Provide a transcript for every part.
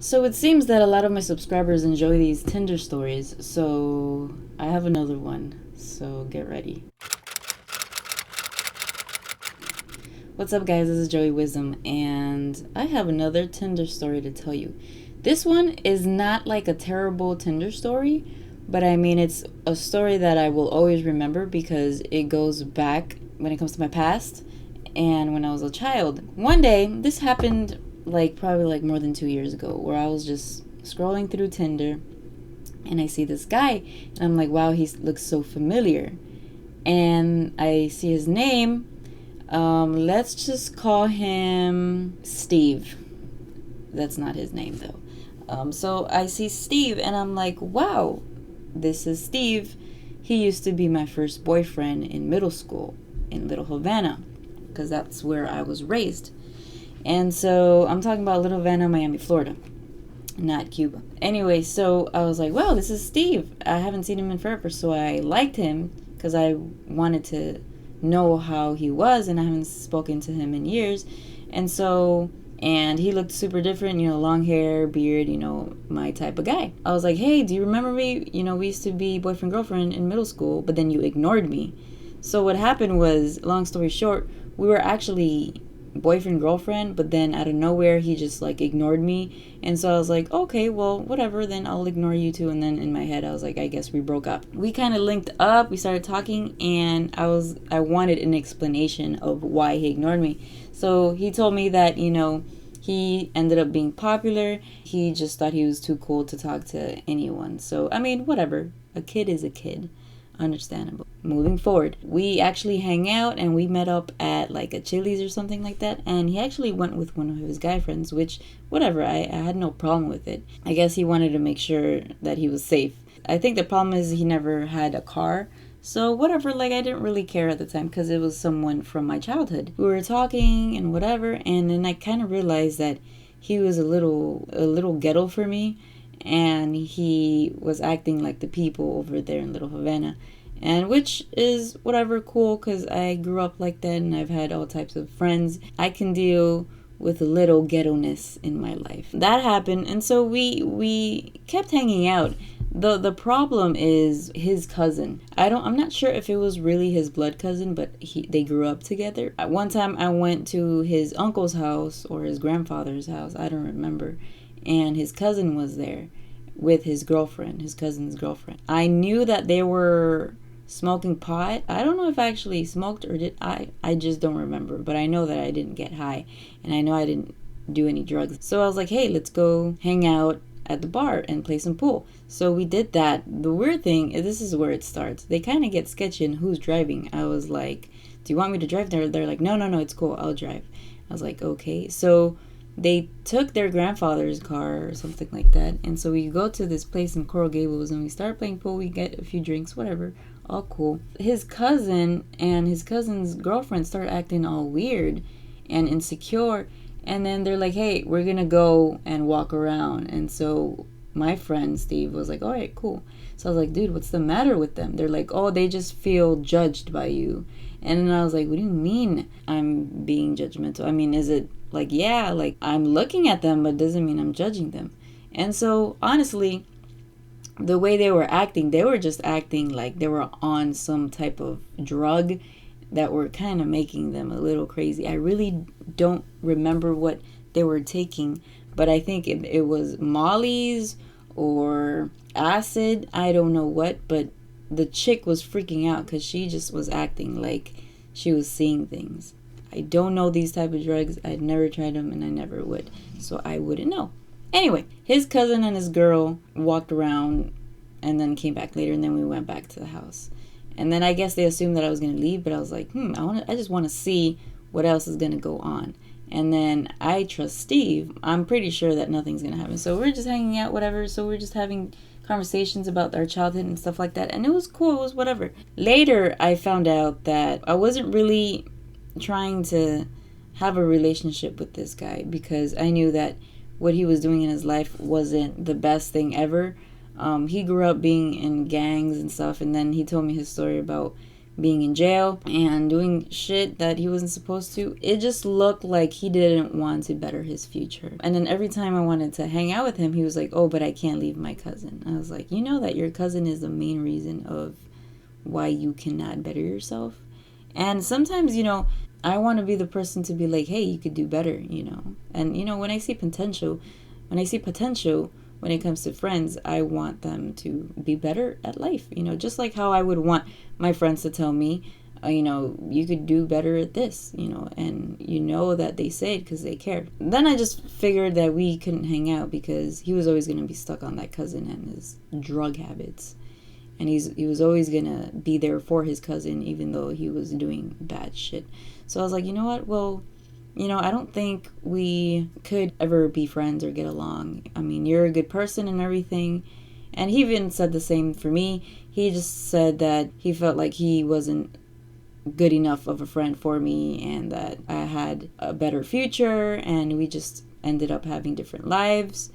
So it seems that a lot of my subscribers enjoy these Tinder stories, so I have another one. So get ready. What's up, guys? This is Joey Wisdom, and I have another Tinder story to tell you. This one is not like a terrible Tinder story, but I mean, it's a story that I will always remember because it goes back when it comes to my past and when I was a child. One day, this happened probably more than 2 years ago, where I was just scrolling through Tinder and I see this guy and I'm like, wow, he looks so familiar. And I see his name. Let's just call him Steve. That's not his name though. So I see Steve and I'm like, wow, this is Steve. He used to be my first boyfriend in middle school in Little Havana, because that's where I was raised. And so I'm talking about Little Havana, Miami, Florida, not Cuba. Anyway, so I was like, wow, this is Steve. I haven't seen him in forever. So I liked him because I wanted to know how he was, and I haven't spoken to him in years. And he looked super different, long hair, beard, my type of guy. I was like, hey, do you remember me? We used to be boyfriend, girlfriend in middle school, but then you ignored me. So what happened was, long story short, we were actually boyfriend, girlfriend, but then out of nowhere, he just ignored me. And so I was like, okay, well, whatever, then I'll ignore you too. And then in my head, I was like, I guess we broke up. We kind of linked up, we started talking, and I wanted an explanation of why he ignored me. So he told me that, he ended up being popular. He just thought he was too cool to talk to anyone. So, I mean, whatever. A kid is a kid. Understandable. Moving forward, we actually hang out and we met up at a Chili's or something like that, and he actually went with one of his guy friends, which whatever, I had no problem with it. I guess he wanted to make sure that he was safe. I think the problem is he never had a car, so whatever, I didn't really care at the time because it was someone from my childhood. We were talking and whatever, and then I kind of realized that he was a little ghetto for me, and he was acting like the people over there in Little Havana, and which is whatever, cool, because I grew up like that and I've had all types of friends. I can deal with a little ghetto-ness in my life. That happened, and so we kept hanging out. The problem is his cousin. I'm not sure if it was really his blood cousin, but they grew up together. One time I went to his uncle's house or his grandfather's house, I don't remember, and his cousin was there with his cousin's girlfriend. I knew that they were smoking pot. I don't know if I actually smoked or did. I just don't remember, but I know that I didn't get high, and I know I didn't do any drugs. So I was like, hey, let's go hang out at the bar and play some pool. So we did that. The weird thing is, this is where it starts. They kind of get sketchy in who's driving. I was like, do you want me to drive? They're like, no, it's cool, I'll drive. I was like, okay. So they took their grandfather's car or something like that, and so we go to this place in Coral Gables and we start playing pool. We get a few drinks, whatever, all cool. His cousin and his cousin's girlfriend start acting all weird and insecure, and then they're like, hey, we're gonna go and walk around. And so my friend Steve was like, all right, cool. So I was like, dude, what's the matter with them? They're like, oh, they just feel judged by you. And then I was like, what do you mean I'm being judgmental? I mean, is it I'm looking at them, but it doesn't mean I'm judging them. And so honestly, the way they were acting, they were just acting like they were on some type of drug that were kind of making them a little crazy. I really don't remember what they were taking, but I think it was Molly's or acid. I don't know what, but the chick was freaking out because she just was acting like she was seeing things. I don't know these type of drugs. I'd never tried them, and I never would, so I wouldn't know. Anyway, his cousin and his girl walked around and then came back later, and then we went back to the house. And then I guess they assumed that I was going to leave, but I was like, I just want to see what else is going to go on. And then I trust Steve. I'm pretty sure that nothing's going to happen. So we're just hanging out, whatever. So we're just having conversations about our childhood and stuff like that. And it was cool. It was whatever. Later, I found out that I wasn't really trying to have a relationship with this guy because I knew that what he was doing in his life wasn't the best thing ever. He grew up being in gangs and stuff, and then he told me his story about being in jail and doing shit that he wasn't supposed to. It just looked like he didn't want to better his future. And then every time I wanted to hang out with him, he was like, oh, but I can't leave my cousin. I was like, you know that your cousin is the main reason of why you cannot better yourself. And sometimes, I want to be the person to be like, hey, you could do better, And, when I see potential, when it comes to friends, I want them to be better at life, just like how I would want my friends to tell me, you could do better at this, and that they say it because they care. Then I just figured that we couldn't hang out because he was always going to be stuck on that cousin and his drug habits. And he was always going to be there for his cousin, even though he was doing bad shit. So I was like, you know what? Well, I don't think we could ever be friends or get along. I mean, you're a good person and everything. And he even said the same for me. He just said that he felt like he wasn't good enough of a friend for me and that I had a better future, and we just ended up having different lives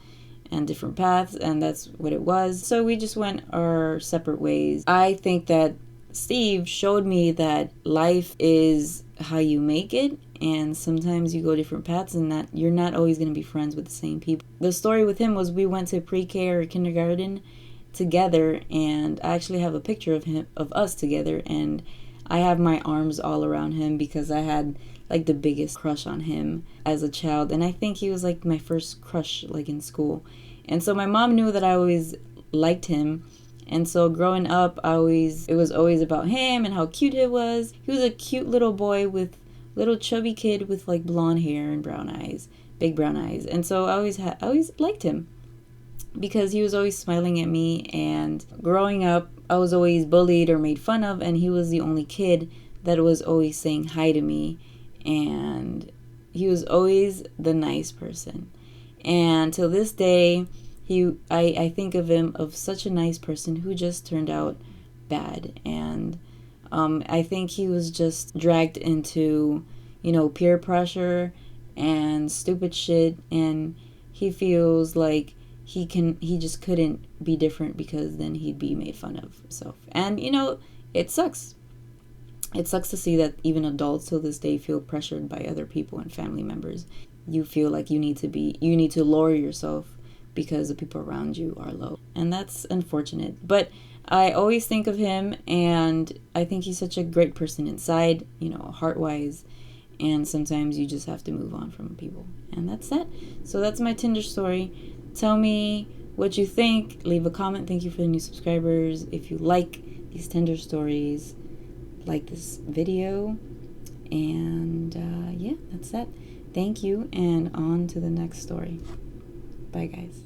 and different paths, and that's what it was. So we just went our separate ways. I think that Steve showed me that life is how you make it, and sometimes you go different paths and that you're not always going to be friends with the same people. The story with him was we went to pre-K or kindergarten together, and I actually have a picture of us together, and I have my arms all around him because I had like the biggest crush on him as a child, and I think he was like my first crush like in school. And so my mom knew that I always liked him, and so growing up it was always about him and how cute he was. He was a cute little boy with little chubby kid with like blonde hair and brown eyes, big brown eyes. And so I always liked him because he was always smiling at me. And growing up, I was always bullied or made fun of, and he was the only kid that was always saying hi to me, and he was always the nice person. And till this day, I think of him of such a nice person who just turned out bad. And I think he was just dragged into, peer pressure and stupid shit, and he feels like he just couldn't be different because then he'd be made fun of. So, and it sucks. It sucks to see that even adults till this day feel pressured by other people and family members. You feel like you need to lower yourself because the people around you are low. And that's unfortunate. But I always think of him, and I think he's such a great person inside, heart-wise. And sometimes you just have to move on from people. And that's that. So that's my Tinder story. Tell me what you think. Leave a comment. Thank you for the new subscribers. If you like these Tinder stories, like this video. And yeah, that's that. Thank you, and on to the next story. Bye, guys.